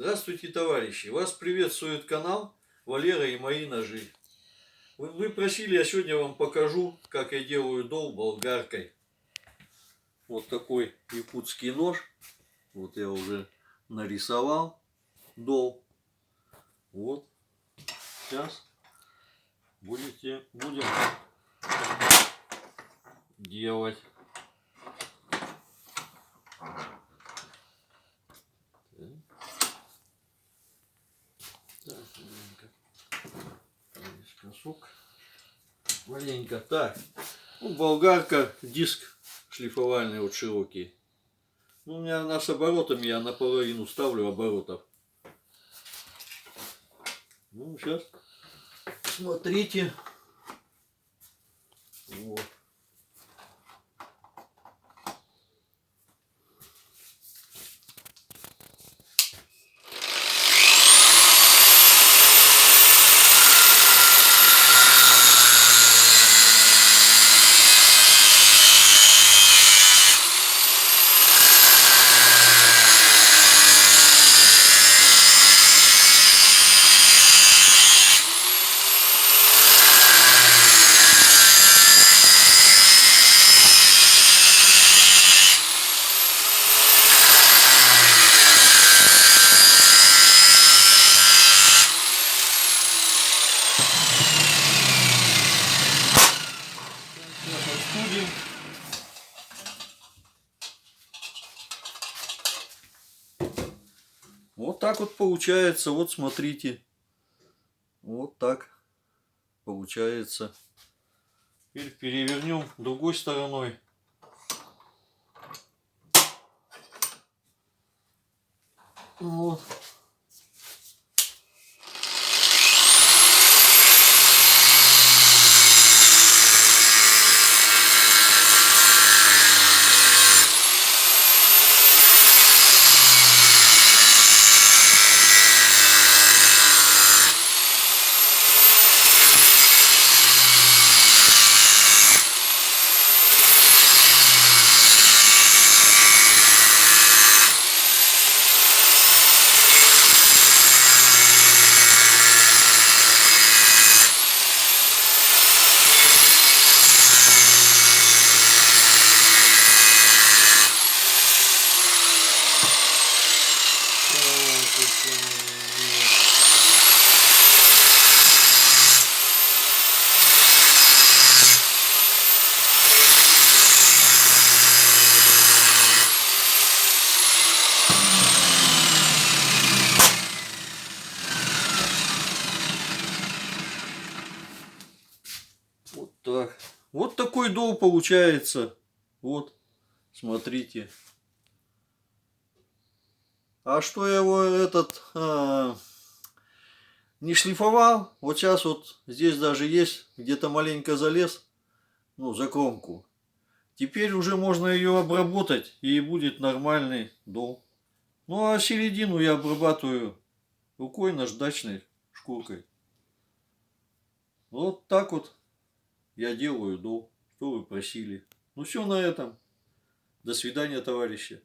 Здравствуйте, товарищи! Вас приветствует канал Валера и мои ножи. Вы просили, я сегодня вам покажу, как я делаю дол болгаркой. Вот такой якутский нож. Вот я уже нарисовал дол. Вот. Сейчас будем делать. Так, маленько. Так, ну, болгарка, диск шлифовальный вот широкий. Ну, у меня она с оборотами, я наполовину ставлю оборотов. Ну, сейчас смотрите. Вот. Вот так вот получается. Вот смотрите. Вот так получается. Теперь перевернем другой стороной. Вот. Вот так. Вот такой дол получается. Вот, смотрите. А что я его не шлифовал? Вот сейчас вот здесь даже есть, где-то маленько залез, ну, за кромку. Теперь уже можно ее обработать, и будет нормальный дол. Ну, а середину я обрабатываю рукой наждачной шкуркой. Вот так вот я делаю дол, что вы просили. Ну, все на этом. До свидания, товарищи.